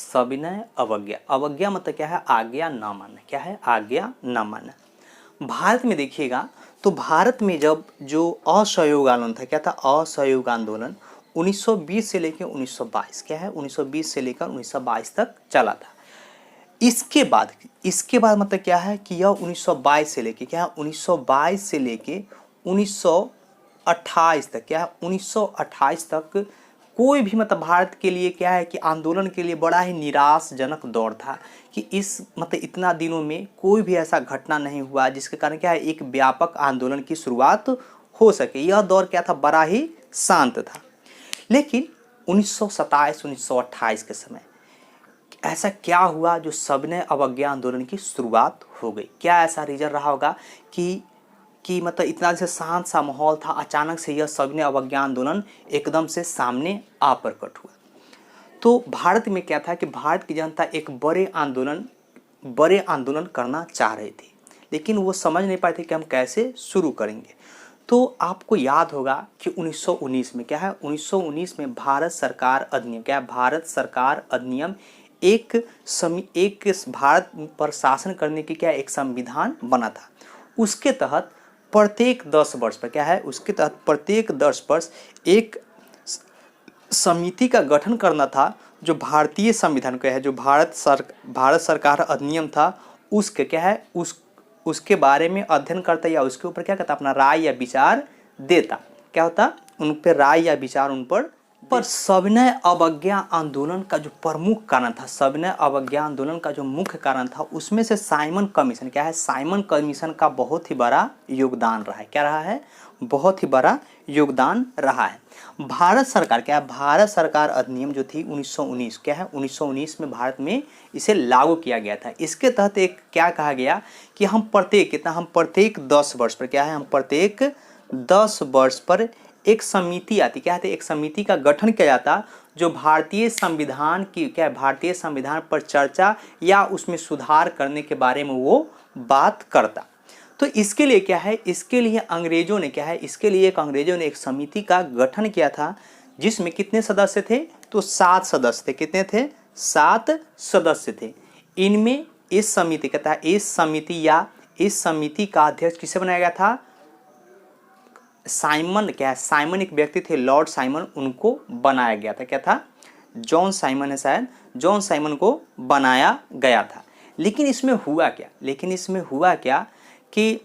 सविनय अवज्ञा। अवज्ञा मतलब क्या है? आज्ञा न मानना। क्या है? आज्ञा न मानना। भारत में देखिएगा तो भारत में जब जो असहयोग आंदोलन था, क्या था? असहयोग आंदोलन 1920 से लेकर 1922, क्या है? 1920 से लेकर 1922 तक चला था। इसके बाद मतलब क्या है कि यह 1922 से लेके, क्या है? 1922 से लेके 1928 तक, क्या है? 1928 तक कोई भी मतलब भारत के लिए क्या है कि आंदोलन के लिए बड़ा ही निराशजनक दौर था कि इस मतलब इतना दिनों में कोई भी ऐसा घटना नहीं हुआ जिसके कारण क्या है एक व्यापक आंदोलन की शुरुआत हो सके। यह दौर क्या था? बड़ा ही शांत था। लेकिन 1927-1928 के समय ऐसा क्या हुआ जो सविनय अवज्ञा आंदोलन की शुरुआत हो गई? क्या ऐसा रीजन रहा होगा कि मतलब इतना से शांत सा माहौल था, अचानक से यह सविनय अवज्ञा आंदोलन एकदम से सामने आ प्रकट हुआ? तो भारत में क्या था कि भारत की जनता एक बड़े आंदोलन करना चाह रही थी, लेकिन वो समझ नहीं पाए थे कि हम कैसे शुरू करेंगे। तो आपको याद होगा कि 1919 में, क्या है? 1919 में भारत सरकार अधिनियम, क्या है? भारत सरकार अधिनियम एक भारत पर शासन करने की क्या एक संविधान बना था। उसके तहत प्रत्येक 10 वर्ष पर, क्या है? उसके तहत प्रत्येक 10 वर्ष एक समिति का गठन करना था जो भारतीय संविधान का है, जो भारत सरकार अधिनियम था उसके क्या है उसके बारे में अध्ययन करता या उसके ऊपर क्या करता? अपना राय या विचार देता। क्या होता? उन पर राय या विचार उन पर सविनय अवज्ञा आंदोलन का जो प्रमुख कारण था, सविनय अवज्ञा आंदोलन का जो मुख्य कारण था, उसमें से साइमन कमीशन, क्या है? साइमन कमीशन का बहुत ही बड़ा योगदान रहा है। क्या रहा है? बहुत ही बड़ा योगदान रहा है। भारत सरकार, क्या है? भारत सरकार अधिनियम जो थी 1919, क्या है? 1919 में भारत में इसे लागू किया गया था। इसके तहत एक क्या कहा गया कि हम प्रत्येक 10 वर्ष पर, क्या है? हम प्रत्येक 10 वर्ष पर एक समिति आती, क्या है? एक समिति का गठन किया जाता जो भारतीय संविधान की, क्या है? भारतीय संविधान पर चर्चा या उसमें सुधार करने के बारे में वो बात करता। तो इसके लिए क्या है? इसके लिए अंग्रेजों ने, क्या है? इसके लिए अंग्रेजों ने एक समिति का गठन किया था जिसमें कितने सदस्य थे? तो 7 सदस्य थे। कितने थे? 7 सदस्य थे। इनमें इस समिति, कहता है इस समिति का अध्यक्ष किसे बनाया गया था? साइमन, क्या है? साइमन एक व्यक्ति थे, लॉर्ड साइमन, उनको बनाया गया था। क्या था? जॉन साइमन है शायद, जॉन साइमन को बनाया गया था। लेकिन इसमें हुआ क्या कि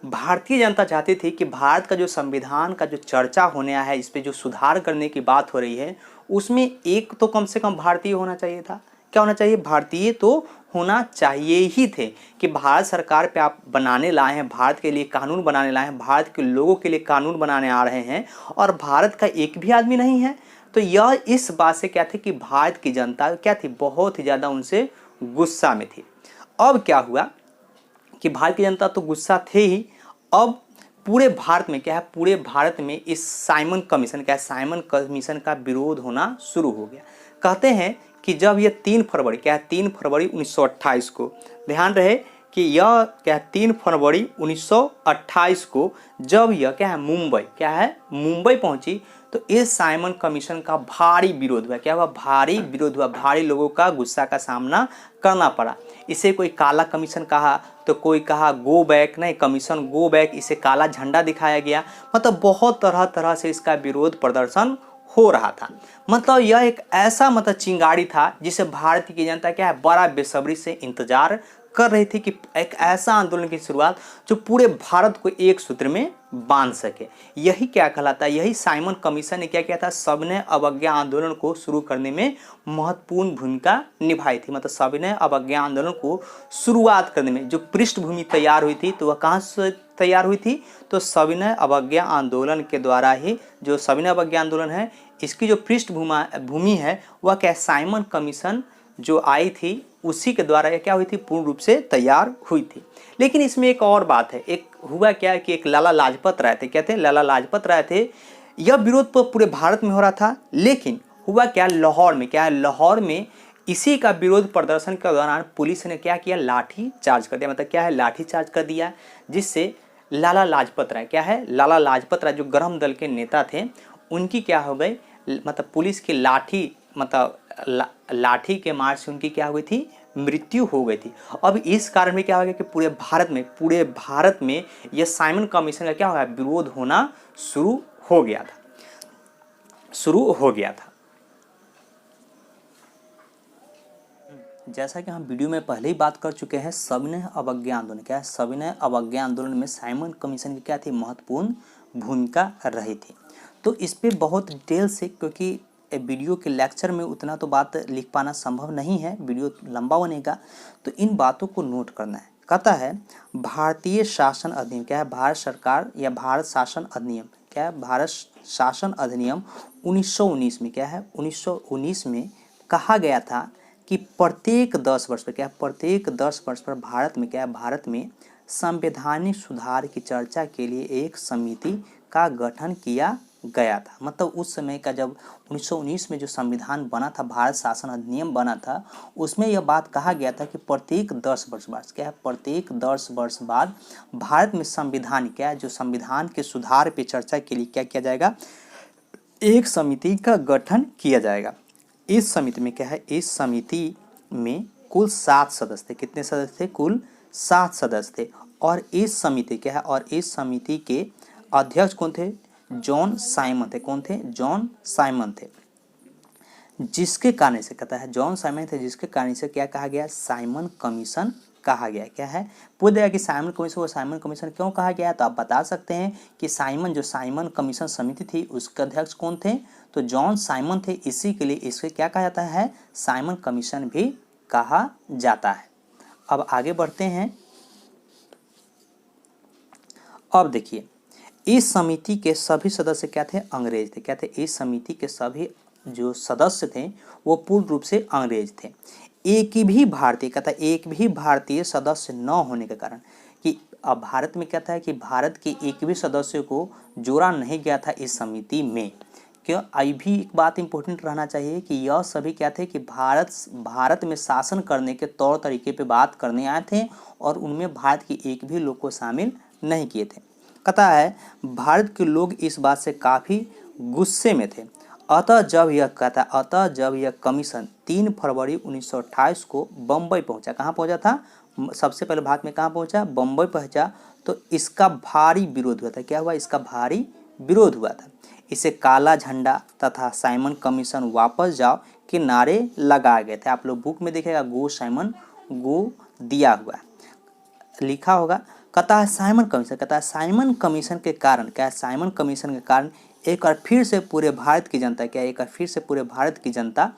भारतीय जनता चाहती थी कि भारत का जो संविधान का जो चर्चा होने आया है, इस पे जो सुधार करने की बात हो रही है, उसमें एक तो कम से कम भारतीय होना चाहिए था। क्या होना चाहिए? भारतीय तो होना चाहिए ही थे कि भारत सरकार पे आप बनाने लाए हैं, भारत के लिए कानून बनाने लाए हैं, भारत के लोगों के लिए कानून बनाने आ रहे हैं और भारत का एक भी आदमी नहीं है। तो यह इस बात से क्या थे कि भारत की जनता क्या थी? बहुत ही ज़्यादा उनसे गुस्सा में थी। अब क्या हुआ कि भारत की जनता तो गुस्सा थे ही, अब पूरे भारत में, क्या है? पूरे भारत में इस साइमन कमीशन, क्या है? साइमन कमीशन का विरोध होना शुरू हो गया। कहते हैं कि जब यह 3 फरवरी, क्या है? 3 फरवरी 1928 को, ध्यान रहे कि यह क्या है? 3 फरवरी 1928 को जब यह क्या है? मुंबई पहुंची तो इस साइमन कमीशन का भारी विरोध हुआ। क्या हुआ? भारी विरोध हुआ, भारी लोगों का गुस्सा का सामना करना पड़ा। इसे कोई काला कमीशन कहा तो कोई कहा गो बैक, नहीं कमीशन गो बैक, इसे काला झंडा दिखाया गया। मतलब बहुत तरह तरह से इसका विरोध प्रदर्शन हो रहा था। मतलब यह एक ऐसा मतलब चिंगारी था जिसे भारतीय की जनता क्या है? बड़ा बेसब्री से इंतजार कर रही थी कि एक ऐसा आंदोलन की शुरुआत जो पूरे भारत को एक सूत्र में बांध सके। यही क्या कहलाता है? यही साइमन कमीशन ने क्या किया था? सविनय अवज्ञा आंदोलन को शुरू करने में महत्वपूर्ण भूमिका निभाई थी। मतलब सविनय अवज्ञा आंदोलन को शुरुआत करने में जो पृष्ठभूमि तैयार हुई थी, तो वह कहाँ से तैयार हुई थी? तो सविनय अवज्ञा आंदोलन के द्वारा ही, जो सविनय अवज्ञा आंदोलन है इसकी जो पृष्ठभूमि है वह क्या? साइमन कमीशन जो आई थी उसी के द्वारा क्या हुई थी? पूर्ण रूप से तैयार हुई थी। लेकिन इसमें एक और बात है, एक हुआ क्या कि एक लाला लाजपत राय थे, कहते हैं लाला लाजपत राय थे। यह विरोध पूरे भारत में हो रहा था, लेकिन हुआ क्या? लाहौर में, क्या है? लाहौर में इसी का विरोध प्रदर्शन के दौरान पुलिस ने क्या किया? लाठी चार्ज कर दिया। मतलब क्या है? लाठी चार्ज कर दिया, जिससे लाला लाजपत राय, क्या है? लाला लाजपत राय जो गरम दल के नेता थे, उनकी क्या हो गई? मतलब पुलिस की लाठी मतलब लाठी के मार से उनकी क्या हुई थी, मृत्यु हो गई थी। अब इस कारण में क्या हो गया कि पूरे भारत में यह साइमन कमीशन का क्या हो गया, विरोध होना शुरू हो गया था। जैसा कि हम वीडियो में पहले ही बात कर चुके हैं, सविनय अवज्ञा आंदोलन क्या है, सविनय अवज्ञा आंदोलन में साइमन कमीशन की क्या थी, महत्वपूर्ण भूमिका रही थी। तो इस पे बहुत डिटेल से, क्योंकि वीडियो के लेक्चर में उतना तो बात लिख पाना संभव नहीं है, वीडियो लंबा बनेगा, तो इन बातों को नोट करना है। कहता है भारतीय शासन अधिनियम क्या है, भारत सरकार या भारत शासन अधिनियम क्या है, भारत शासन अधिनियम 1919 में क्या है, 1919 में कहा गया था कि प्रत्येक 10 वर्ष पर क्या है, प्रत्येक 10 वर्ष पर भारत में क्या है, भारत में संवैधानिक सुधार की चर्चा के लिए एक समिति का गठन किया गया था। मतलब उस समय का जब 1919 में जो संविधान बना था, भारत शासन अधिनियम बना था, उसमें यह बात कहा गया था कि प्रत्येक 10 वर्ष बाद क्या है, प्रत्येक 10 वर्ष बाद भारत में संविधान क्या है, जो संविधान के सुधार पे चर्चा के लिए क्या किया जाएगा, एक समिति का गठन किया जाएगा। इस समिति में क्या है, इस समिति में कुल 7 सदस्य थे। कितने सदस्य थे, कुल 7 सदस्य थे। और इस समिति क्या है, और इस समिति के अध्यक्ष कौन थे, जॉन साइमन थे। कौन थे, जॉन साइमन थे। जिसके कारण से कहता है जॉन साइमन थे, जिसके कारण से क्या कहा गया, साइमन कमीशन कहा गया। क्या है, पूछ देगा कि साइमन कमीशन को साइमन कमीशन क्यों कहा गया, तो आप बता सकते हैं कि जो साइमन कमीशन समिति थी, उसके अध्यक्ष कौन थे, तो जॉन साइमन थे। इसी के लिए इसे क्या कहा जाता है, साइमन कमीशन भी कहा जाता है। अब आगे बढ़ते हैं। अब देखिए, इस समिति के सभी सदस्य क्या थे, अंग्रेज थे। क्या थे, इस समिति के सभी जो सदस्य थे वो पूर्ण रूप से अंग्रेज थे। एक भी भारतीय, कहता है एक भी भारतीय सदस्य न होने के कारण, कि अब भारत में क्या था कि भारत के एक भी सदस्य को जोड़ा नहीं गया था इस समिति में। क्यों, अभी भी एक बात इंपॉर्टेंट रहना चाहिए कि यह सभी क्या थे कि भारत में शासन करने के तौर तरीके पे बात करने आए थे, और उनमें भारत के एक भी लोग को शामिल नहीं किए थे। कहता है भारत के लोग इस बात से काफ़ी गुस्से में थे। अतः जब यह कमीशन 3 फरवरी 1928 को बम्बई पहुंचा, कहाँ पहुंचा था, सबसे पहले भारत में कहाँ पहुंचा, बम्बई पहुंचा, तो इसका भारी विरोध हुआ था। क्या हुआ, इसका भारी विरोध हुआ था। इसे काला झंडा तथा साइमन कमीशन वापस जाओ के नारे लगाए गए थे। आप लोग बुक में देखेगा गो साइमन गो दिया हुआ लिखा होगा। कहता है साइमन कमीशन, कहता है साइमन कमीशन के कारण क्या है, साइमन कमीशन के कारण एक बार फिर से पूरे भारत की जनता क्या है, एक बार फिर से पूरे भारत की जनता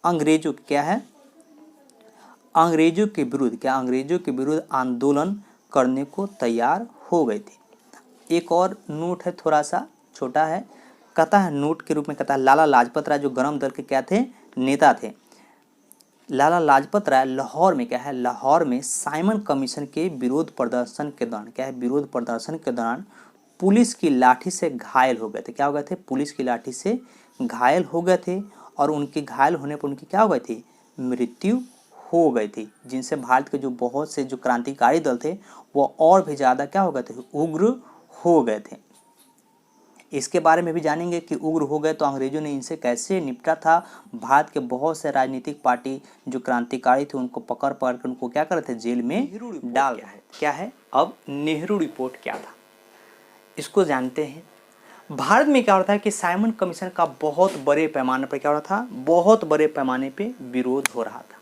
अंग्रेजों क्या है, अंग्रेजों के विरुद्ध क्या, अंग्रेजों के विरुद्ध आंदोलन करने को तैयार हो गई थी। एक और नोट है, थोड़ा सा छोटा है। कहता है नोट के रूप में, कहता है लाला लाजपत राय जो गरम दल के क्या थे, नेता थे। लाला लाजपत राय लाहौर में क्या है, लाहौर में साइमन कमीशन के विरोध प्रदर्शन के दौरान क्या है, विरोध प्रदर्शन के दौरान पुलिस की लाठी से घायल हो गए थे। क्या हो गए थे, पुलिस की लाठी से घायल हो गए थे, और उनके घायल होने पर उनकी क्या हो गई थी, मृत्यु हो गई थी। जिनसे भारत के जो बहुत से जो क्रांतिकारी दल थे वो और भी ज़्यादा क्या हो गए थे, उग्र हो गए थे। इसके बारे में भी जानेंगे कि उग्र हो गए तो अंग्रेजों ने इनसे कैसे निपटा था। भारत के बहुत से राजनीतिक पार्टी जो क्रांतिकारी थे उनको पकड़ कर उनको क्या कर रहे थे, जेल में डाल रहे हैं। क्या है, अब नेहरू रिपोर्ट क्या था इसको जानते हैं। भारत में क्या होता है कि साइमन कमीशन का बहुत बड़े पैमाने पर क्या हो रहा था, बहुत बड़े पैमाने पे विरोध हो रहा था,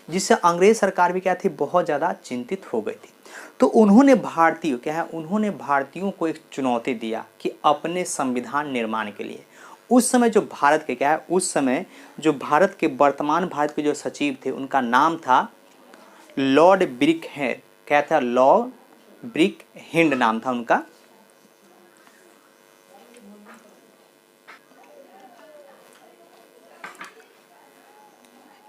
जिससे अंग्रेज सरकार भी क्या थी, बहुत ज़्यादा चिंतित हो गई थी। तो उन्होंने भारतीयों को एक चुनौती दिया कि अपने संविधान निर्माण के लिए उस समय जो भारत के क्या है, उस समय जो भारत के वर्तमान भारत के जो सचिव थे उनका नाम था लॉर्ड ब्रिकहेड। क्या था, लॉर्ड ब्रिकहेड नाम था उनका।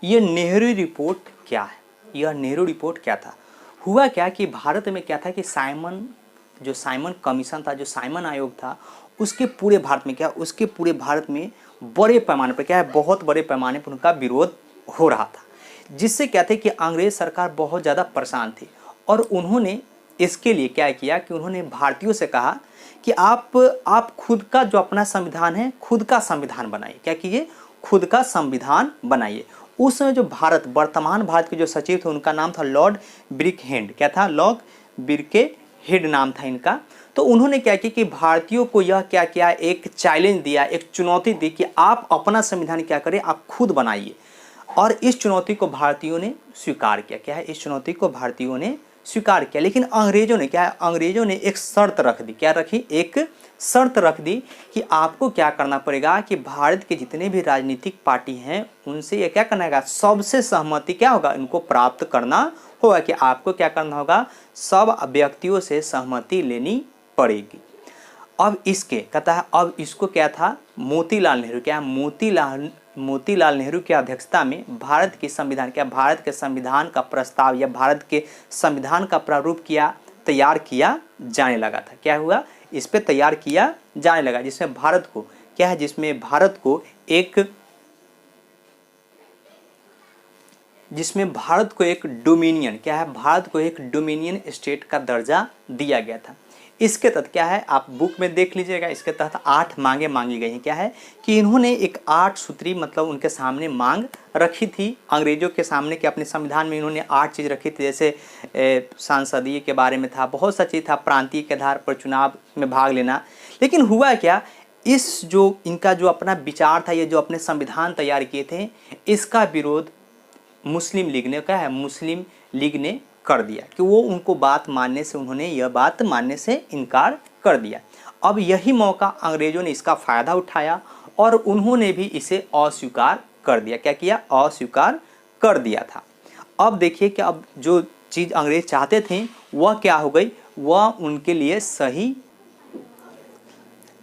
यह नेहरू रिपोर्ट क्या है, यह नेहरू रिपोर्ट क्या था, हुआ क्या कि भारत में क्या था कि साइमन कमीशन था, जो साइमन आयोग था, उसके पूरे भारत में क्या, उसके पूरे भारत में बड़े पैमाने पर क्या है, बहुत बड़े पैमाने पर उनका विरोध हो रहा था, जिससे क्या थे कि अंग्रेज सरकार बहुत ज़्यादा परेशान थी। और उन्होंने इसके लिए क्या किया कि उन्होंने भारतीयों से कहा कि आप खुद का जो अपना संविधान है, खुद का संविधान बनाइए। क्या कीजिए, खुद का संविधान बनाइए। उस समय जो भारत, वर्तमान भारत के जो सचिव थे उनका नाम था लॉर्ड ब्रिकहेड। क्या था? लॉर्ड ब्रिकहेड नाम था इनका। तो उन्होंने क्या किया कि भारतीयों को यह क्या किया, एक चैलेंज दिया, एक चुनौती दी कि आप अपना संविधान क्या करें, आप खुद बनाइए। और इस चुनौती को भारतीयों ने स्वीकार किया। क्या है? इस चुनौती को भारतीयों ने स्वीकार किया। लेकिन अंग्रेजों ने क्या है, अंग्रेजों ने एक शर्त रख दी। क्या रखी? एक शर्त रख दी कि आपको क्या करना पड़ेगा कि भारत के जितने भी राजनीतिक पार्टी हैं उनसे ये क्या करना होगा, सबसे सहमति क्या होगा, इनको प्राप्त करना होगा। कि आपको क्या करना होगा, सब व्यक्तियों से सहमति लेनी पड़ेगी। अब इसके कहता है, अब इसको क्या था, मोतीलाल नेहरू, क्या मोतीलाल नेहरू की अध्यक्षता में भारत की संविधान, क्या भारत के संविधान का प्रस्ताव या भारत के संविधान का प्रारूप तैयार किया जाने लगा था। क्या हुआ? इस पे तैयार किया जाने लगा, जिसमें भारत को क्या है, जिसमें भारत को एक डोमिनियन, क्या है, भारत को एक डोमिनियन स्टेट का दर्जा दिया गया था। इसके तहत क्या है, आप बुक में देख लीजिएगा, इसके तहत 8 मांगे मांगी गई हैं। क्या है कि इन्होंने एक 8 सूत्री मतलब उनके सामने मांग रखी थी अंग्रेजों के सामने, कि अपने संविधान में इन्होंने 8 चीज़ रखी थी। जैसे सांसदीय के बारे में था, बहुत सा चीज़ था, प्रांतीय के आधार पर चुनाव में भाग लेना। लेकिन हुआ क्या, इस जो इनका जो अपना विचार था, ये जो अपने संविधान तैयार किए थे, इसका विरोध मुस्लिम लीग ने, क्या है, मुस्लिम लीग ने कर दिया कि वो उनको बात मानने से, उन्होंने यह बात मानने से इनकार कर दिया। अब यही मौका अंग्रेजों ने इसका फ़ायदा उठाया और उन्होंने भी इसे अस्वीकार कर दिया। क्या किया? अस्वीकार कर दिया था। अब देखिए कि अब जो चीज़ अंग्रेज चाहते थे वह क्या हो गई, वह उनके लिए सही।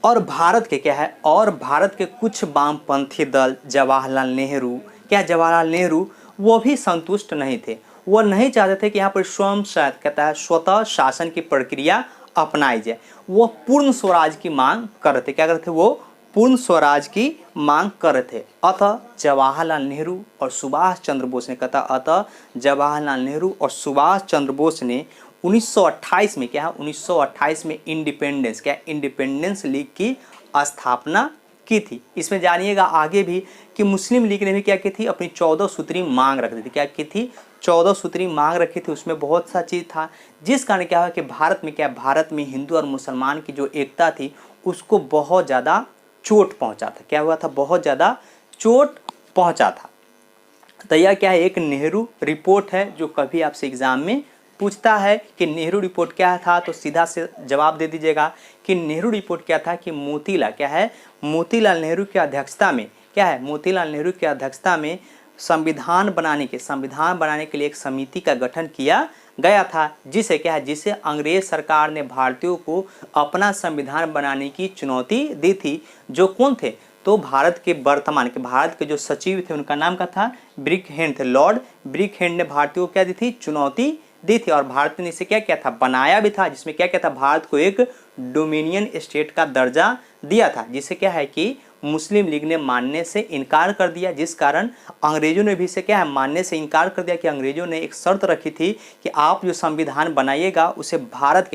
और भारत के क्या है, और भारत के कुछ वामपंथी दल, जवाहरलाल नेहरू, क्या जवाहरलाल नेहरू, वो भी संतुष्ट नहीं थे। वो नहीं चाहते थे कि यहाँ पर स्वतः शासन की प्रक्रिया अपनाई जाए। वो पूर्ण स्वराज की मांग कर रहे थे। क्या कर रहे थे? वो पूर्ण स्वराज की मांग कर रहे थे। अतः जवाहरलाल नेहरू और सुभाष चंद्र बोस ने, कहता अतः जवाहरलाल नेहरू और सुभाष चंद्र बोस ने 1928 में, क्या है, 1928 में इंडिपेंडेंस, क्या इंडिपेंडेंस लीग की स्थापना की थी। इसमें जानिएगा आगे भी कि मुस्लिम लीग ने भी क्या की थी, अपनी 14 सूत्री मांग रख दी थी। क्या की थी? 14 सूत्री मांग रखी थी। उसमें बहुत सा चीज़ था, जिस कारण क्या हुआ कि भारत में हिंदू और मुसलमान की जो एकता थी उसको बहुत ज़्यादा चोट पहुंचा था। क्या हुआ था? बहुत ज़्यादा चोट पहुंचा था। तो यह क्या है, एक नेहरू रिपोर्ट है जो कभी आपसे एग्जाम में पूछता है कि नेहरू रिपोर्ट क्या था, तो सीधा से जवाब दे दीजिएगा कि नेहरू रिपोर्ट क्या था, कि मोतीलाल नेहरू की अध्यक्षता में, क्या है, मोतीलाल नेहरू की अध्यक्षता में संविधान बनाने के लिए एक समिति का गठन किया गया था, जिसे क्या है, जिसे अंग्रेज सरकार ने भारतीयों को अपना संविधान बनाने की चुनौती दी थी। जो कौन थे? तो भारत के जो सचिव थे उनका नाम क्या था? ब्रिकहेड थे। लॉर्ड ब्रिकहेड ने भारतीयों को क्या दी थी? चुनौती दी थी। और भारत ने इसे क्या किया था? बनाया भी था, जिसमें क्या था, भारत को एक डोमिनियन स्टेट का दर्जा दिया था, जिसे क्या है कि मुस्लिम लीग ने मानने से इनकार कर दिया। जिस कारण अंग्रेजों ने भी इसे क्या है, मानने से इनकार कर दिया। कि अंग्रेजों ने एक शर्त रखी थी कि आप जो संविधान बनाइएगा उसे भारत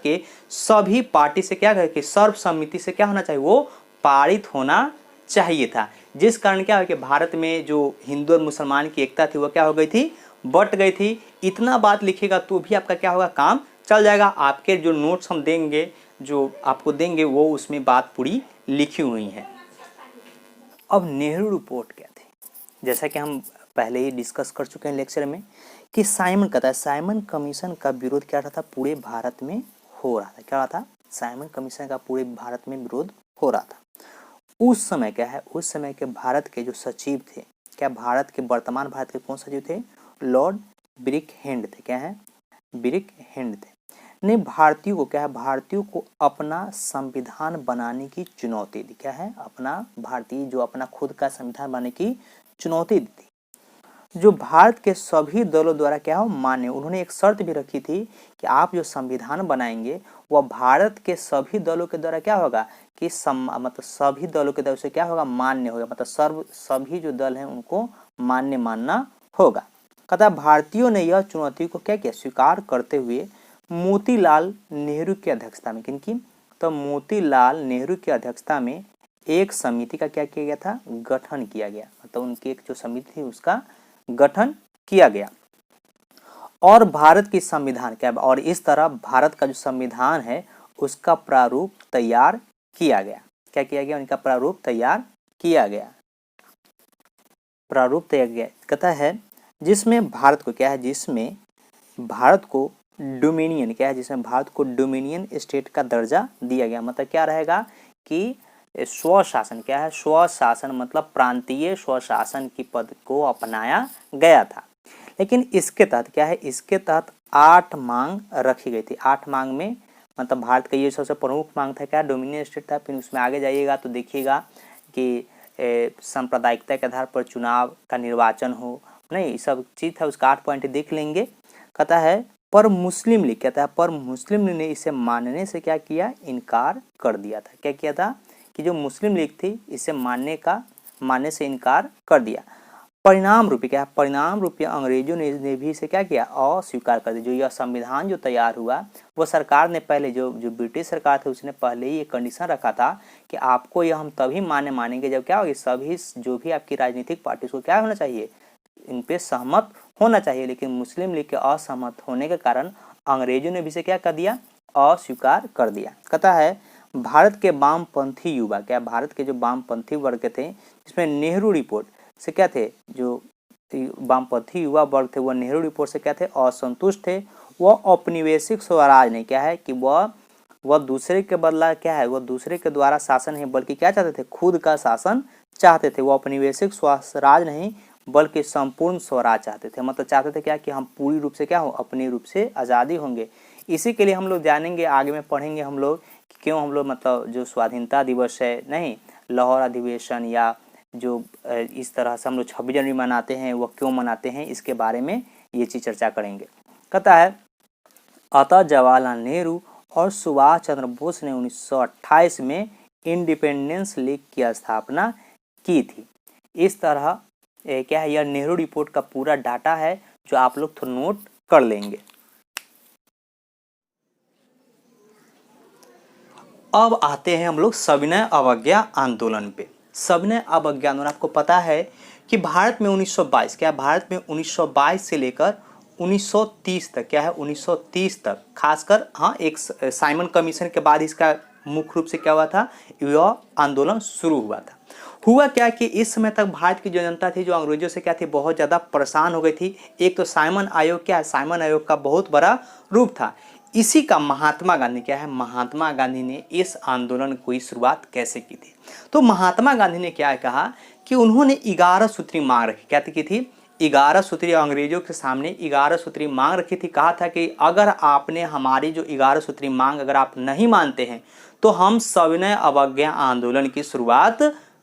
के सभी पार्टी से क्या कि सर्वसम्मति से क्या होना चाहिए, वो पारित होना चाहिए था। जिस कारण क्या है कि भारत में जो हिंदू और मुसलमान की एकता थी वो क्या हो गई थी, बट गई थी। इतना बात लिखिएगा तो भी आपका क्या होगा, काम चल जाएगा। आपके जो नोट्स हम देंगे, जो आपको देंगे, वो उसमें बात पूरी लिखी हुई है। अब नेहरू रिपोर्ट क्या थी, जैसा कि हम पहले ही डिस्कस कर चुके हैं लेक्चर में, कि साइमन कमीशन का विरोध क्या रहा था, पूरे भारत में हो रहा था। क्या रहा था? साइमन कमीशन का पूरे भारत में विरोध हो रहा था। उस समय क्या है, उस समय के भारत के जो सचिव थे, क्या वर्तमान भारत के कौन सचिव थे? लॉर्ड ब्रिकहेड थे। क्या है? ब्रिकहेड थे। ने भारतीयों को अपना संविधान बनाने की चुनौती दी। क्या है? अपना खुद का संविधान बनाने की चुनौती दी थी, जो भारत के सभी दलों द्वारा क्या हो, मान्य। उन्होंने एक शर्त भी रखी थी कि आप जो संविधान बनाएंगे वह भारत के सभी दलों के द्वारा क्या होगा कि सभी दलों के द्वारा से क्या होगा, मान्य होगा। मतलब सभी जो दल हैं उनको मान्य मानना होगा। कहता भारतीयों ने यह चुनौती को क्या किया, स्वीकार करते हुए मोतीलाल नेहरू की अध्यक्षता में, किनकी? तो मोतीलाल नेहरू की अध्यक्षता में एक समिति का क्या किया गया था, गठन किया गया, मतलब उनकी एक जो समिति थी उसका गठन किया गया। और भारत की संविधान क्या, और इस तरह भारत का जो संविधान है उसका प्रारूप तैयार किया गया। क्या किया गया, उनका प्रारूप तैयार किया गया, प्रारूप तैयार किया कहता है, जिसमें भारत को क्या है, जिसमें भारत को डोमिनियन क्या है, जिसमें भारत को डोमिनियन स्टेट का दर्जा दिया गया। मतलब क्या रहेगा कि स्वशासन क्या है, स्वशासन मतलब प्रांतीय स्वशासन की पद को अपनाया गया था। लेकिन इसके तहत क्या है, इसके तहत 8 मांग रखी गई थी। 8 मांग में मतलब भारत का ये सबसे प्रमुख मांग था क्या, डोमिनियन स्टेट था। फिर उसमें आगे जाइएगा तो देखिएगा कि सांप्रदायिकता के आधार पर चुनाव का निर्वाचन हो, नहीं सब चीज़ था। उसका 8 पॉइंट देख लेंगे। कहता है पर मुस्लिम लीग, कहता है पर मुस्लिम लीग ने इसे मानने से क्या किया, इनकार कर दिया था। क्या किया था कि जो मुस्लिम लीग थी इसे मानने से इनकार कर दिया। परिणाम रूपी क्या है, परिणाम रूपी अंग्रेजों ने भी इसे क्या किया, अस्वीकार कर दिया। जो यह संविधान जो तैयार हुआ वो सरकार ने पहले जो ब्रिटिश सरकार थी उसने पहले ही ये कंडीशन रखा था कि आपको यह हम तभी मानेंगे जब क्या होगी, सभी जो भी आपकी राजनीतिक पार्टी को क्या होना चाहिए, इन पे सहमत होना चाहिए। लेकिन मुस्लिम लीग के असहमत होने के कारण अंग्रेजों ने भी इसे क्या कर दिया, अस्वीकार कर दिया। कहता है भारत के वामपंथी युवा क्या, भारत के जो वामपंथी वर्ग थे जिसमें नेहरू रिपोर्ट से क्या थे, जो वामपंथी युवा वर्ग थे वह नेहरू रिपोर्ट से क्या थे, असंतुष्ट थे। वह औपनिवेशिक स्वराज नहीं क्या है कि वह दूसरे के बदला क्या है, वह दूसरे के द्वारा शासन नहीं बल्कि क्या चाहते थे, खुद का शासन चाहते थे। वह औपनिवेशिक स्वराज नहीं बल्कि संपूर्ण स्वराज चाहते थे। मतलब चाहते थे क्या कि हम पूरी रूप से क्या हो, अपनी रूप से आज़ादी होंगे। इसी के लिए हम लोग जानेंगे, आगे में पढ़ेंगे हम लोग कि क्यों हम लोग मतलब जो स्वाधीनता दिवस है, नहीं लाहौर अधिवेशन या जो इस तरह से हम लोग 26 जनवरी मनाते हैं वो क्यों मनाते हैं, इसके बारे में ये चीज़ चर्चा करेंगे। कहता है अतः जवाहरलाल नेहरू और सुभाष चंद्र बोस ने 1928 में इंडिपेंडेंस लीग की स्थापना की थी। इस तरह क्या है, यह नेहरू रिपोर्ट का पूरा डाटा है जो आप लोग तो नोट कर लेंगे। अब आते हैं हम लोग सविनय अवज्ञा आंदोलन पे। सविनय अवज्ञा आंदोलन, आपको पता है कि भारत में 1922 क्या, भारत में 1922 से लेकर 1930 तक क्या है, 1930 तक खासकर, हाँ एक साइमन कमीशन के बाद इसका मुख्य रूप से क्या हुआ था, यह आंदोलन शुरू हुआ था। हुआ क्या कि इस समय तक भारत की जो जनता थी जो अंग्रेजों से क्या थी, बहुत ज़्यादा परेशान हो गई थी। एक तो साइमन आयोग क्या है, साइमन आयोग का बहुत बड़ा रूप था। इसी का महात्मा गांधी क्या है, महात्मा गांधी ने इस आंदोलन की शुरुआत कैसे की थी। तो महात्मा गांधी ने क्या कहा कि उन्होंने 11 सूत्री मांग रखी। क्या की थी, 11 सूत्री, अंग्रेजों के सामने 11 सूत्री मांग रखी थी। कहा था कि अगर आपने हमारी जो 11 सूत्री मांग अगर आप नहीं मानते हैं तो हम सविनय अवज्ञा आंदोलन की शुरुआत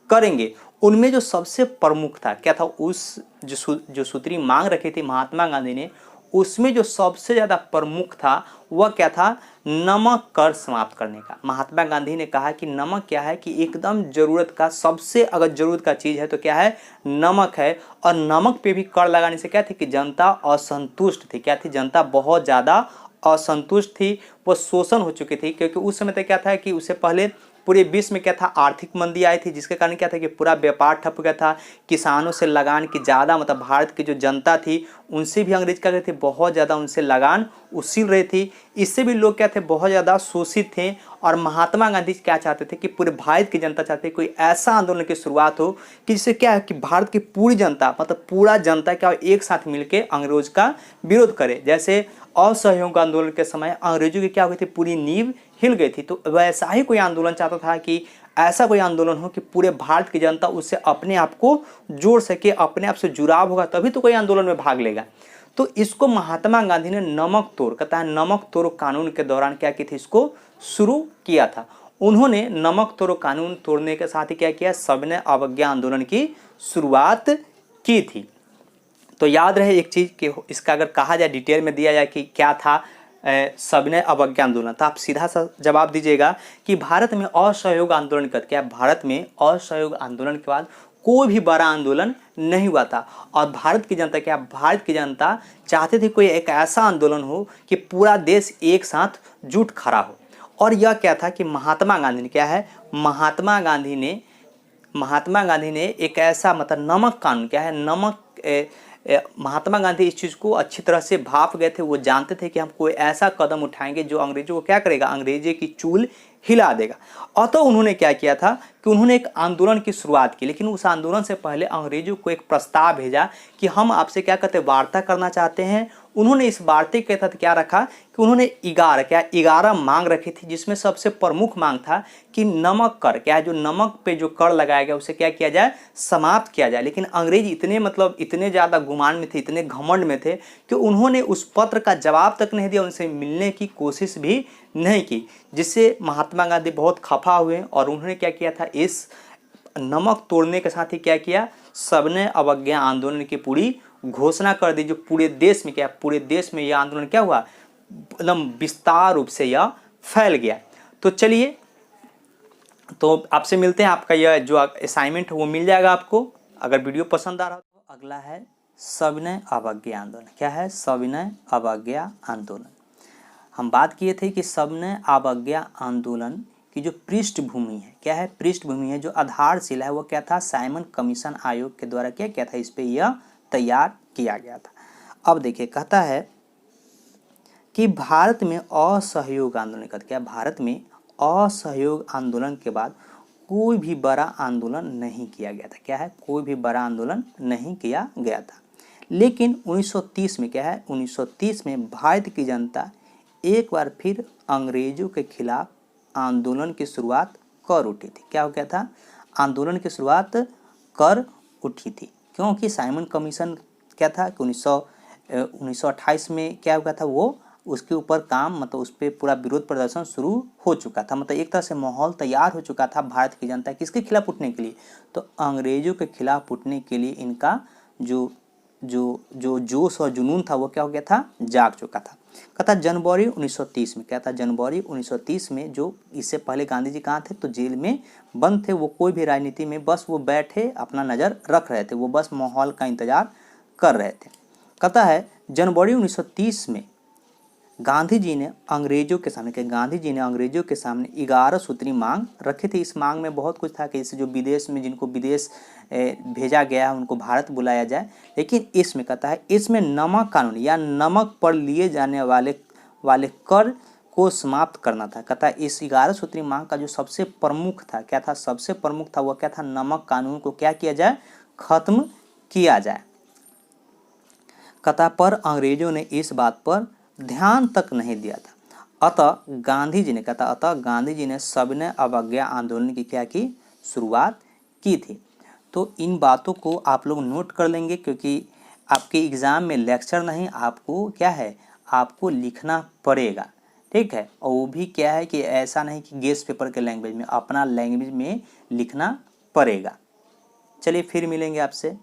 करेंगे। उनमें जो सबसे प्रमुख था क्या था, उस जो सूत्री मांग रखी थी महात्मा गांधी ने, उसमें जो सबसे ज़्यादा प्रमुख था वह क्या था, नमक कर समाप्त करने का। महात्मा गांधी ने कहा कि नमक क्या है कि एकदम ज़रूरत का, सबसे अगर ज़रूरत का चीज़ है तो क्या है, नमक है। और नमक पे भी कर लगाने से क्या थी कि जनता असंतुष्ट थी। क्या थी, जनता बहुत ज़्यादा असंतुष्ट थी, वो शोषण हो चुकी थी। क्योंकि उस समय तक क्या था कि उससे पहले पूरे विश्व में क्या था, आर्थिक मंदी आई थी, जिसके कारण क्या था कि पूरा व्यापार ठप गया था। किसानों से लगान की ज़्यादा, मतलब भारत की जो जनता थी उनसे भी अंग्रेज क्या कहते थे, बहुत ज़्यादा उनसे लगान उसील रही थी। इससे भी लोग क्या थे, बहुत ज़्यादा शोषित थे। और महात्मा गांधी क्या चाहते थे कि पूरे भारत की जनता चाहते कोई ऐसा आंदोलन की शुरुआत हो कि जिससे क्या है कि भारत की पूरी जनता, मतलब पूरा जनता क्या एक साथ मिलकर अंग्रेज का विरोध करे। जैसे असहयोग आंदोलन के समय अंग्रेजों की क्या हुई थी, पूरी नींव हिल गई थी। तो वैसा ही कोई आंदोलन चाहता था कि ऐसा कोई आंदोलन हो कि पूरे भारत की जनता उससे अपने आप को जोड़ सके, अपने आप से जुड़ाव होगा तभी तो कोई आंदोलन में भाग लेगा। तो इसको महात्मा गांधी ने नमक तोड़, कहता है नमक तोड़ो कानून के दौरान क्या की थी, इसको शुरू किया था। उन्होंने नमक तोड़ो कानून तोड़ने के साथ ही क्या किया, सविनय अवज्ञा आंदोलन की शुरुआत की थी। तो याद रहे एक चीज़ कि इसका अगर कहा जाए, डिटेल में दिया जाए कि क्या था सविनय अवज्ञा आंदोलन, तो आप सीधा सा जवाब दीजिएगा कि भारत में असहयोग आंदोलन का क्या, भारत में असहयोग आंदोलन के बाद कोई भी बड़ा आंदोलन नहीं हुआ था। और भारत की जनता क्या, भारत की जनता चाहते थे कोई एक ऐसा आंदोलन हो कि पूरा देश एक साथ जुट खड़ा हो। और यह क्या था कि महात्मा गांधी ने क्या है, महात्मा गांधी ने महात्मा गांधी ने एक ऐसा मतलब नमक कानून, क्या है नमक, महात्मा गांधी इस चीज़ को अच्छी तरह से भाप गए थे। वो जानते थे कि हम कोई ऐसा कदम उठाएंगे जो अंग्रेजों को क्या करेगा, अंग्रेजी की चूल हिला देगा। अतः उन्होंने क्या किया था कि उन्होंने एक आंदोलन की शुरुआत की, लेकिन उस आंदोलन से पहले अंग्रेजों को एक प्रस्ताव भेजा कि हम आपसे क्या कहते हैं, वार्ता करना चाहते हैं। उन्होंने इस वार्ता के तहत क्या रखा कि उन्होंने 11 मांग रखी थी, जिसमें सबसे प्रमुख मांग था कि नमक कर, क्या है जो नमक पे जो कर लगाया गया उसे क्या किया जाए, समाप्त किया जाए। लेकिन अंग्रेज इतने मतलब इतने ज़्यादा गुमान में थे, इतने घमंड में थे कि उन्होंने उस पत्र का जवाब तक नहीं दिया, उनसे मिलने की कोशिश भी नहीं की, जिससे महात्मा गांधी बहुत खफा हुए और उन्होंने क्या किया था, इस नमक तोड़ने के साथ ही क्या किया, सबने अवज्ञा आंदोलन की पूरी घोषणा कर दी। जो पूरे देश में क्या, पूरे देश में यह आंदोलन क्या हुआ, एकदम विस्तार रूप से यह फैल गया। तो चलिए, तो आपसे मिलते हैं, आपका यह जो असाइनमेंट है वो मिल जाएगा आपको, अगर वीडियो पसंद आ रहा हो तो। अगला है सविनय अवज्ञा आंदोलन। क्या है, सविनय अवज्ञा आंदोलन। हम बात किए थे कि सविनय अवज्ञा आंदोलन की जो पृष्ठभूमि है, क्या है, पृष्ठभूमि है, जो आधारशिला है वो क्या था, साइमन कमीशन आयोग के द्वारा क्या किया था, इस पे यह तैयार किया गया था। अब देखिए, कहता है कि भारत में असहयोग आंदोलन का क्या, भारत में असहयोग आंदोलन के बाद कोई भी बड़ा आंदोलन नहीं किया गया था। क्या है, कोई भी बड़ा आंदोलन नहीं किया गया था। लेकिन 1930 में क्या है, 1930 में भारत की जनता एक बार फिर अंग्रेजों के खिलाफ आंदोलन की शुरुआत कर उठी थी। क्या हो गया था, आंदोलन की शुरुआत कर उठी थी, क्योंकि साइमन कमीशन क्या था कि 1928 में क्या हुआ था, वो उसके ऊपर काम मतलब उस पर पूरा विरोध प्रदर्शन शुरू हो चुका था। मतलब एक तरह से माहौल तैयार हो चुका था भारत की जनता किसके खिलाफ उठने के लिए, तो अंग्रेजों के खिलाफ उठने के लिए इनका जो जो जो जोश और जुनून था वो क्या हो गया था, जाग चुका था। कहता जनवरी 1930 में, क्या था, जनवरी 1930 में, जो इससे पहले गांधी जी कहाँ थे, तो जेल में बंद थे। वो कोई भी राजनीति में बस वो बैठे अपना नज़र रख रहे थे, वो बस माहौल का इंतजार कर रहे थे। कहता है जनवरी 1930 में गांधी जी ने अंग्रेजों के सामने, क्या गांधी जी ने अंग्रेजों के सामने 11 सूत्री मांग रखी थी। इस मांग में बहुत कुछ था कि जैसे जो विदेश में, जिनको विदेश भेजा गया है उनको भारत बुलाया जाए। लेकिन इसमें कहता है, इसमें नमक कानून या नमक पर लिए जाने वाले कर को समाप्त करना था। कहता है इस 11 सूत्री मांग का जो सबसे प्रमुख था, क्या था, सबसे प्रमुख था वो क्या था, नमक कानून को क्या किया जाए, खत्म किया जाए। कहता पर अंग्रेजों ने इस बात पर ध्यान तक नहीं दिया था। अतः गांधी जी ने, कहता अतः गांधी जी ने सविनय अवज्ञा आंदोलन की क्या की, शुरुआत की थी। तो इन बातों को आप लोग नोट कर लेंगे, क्योंकि आपके एग्ज़ाम में लेक्चर नहीं, आपको क्या है, आपको लिखना पड़ेगा, ठीक है। और वो भी क्या है कि ऐसा नहीं कि गेस्ट पेपर के लैंग्वेज में, अपना लैंग्वेज में लिखना पड़ेगा। चलिए फिर मिलेंगे आपसे।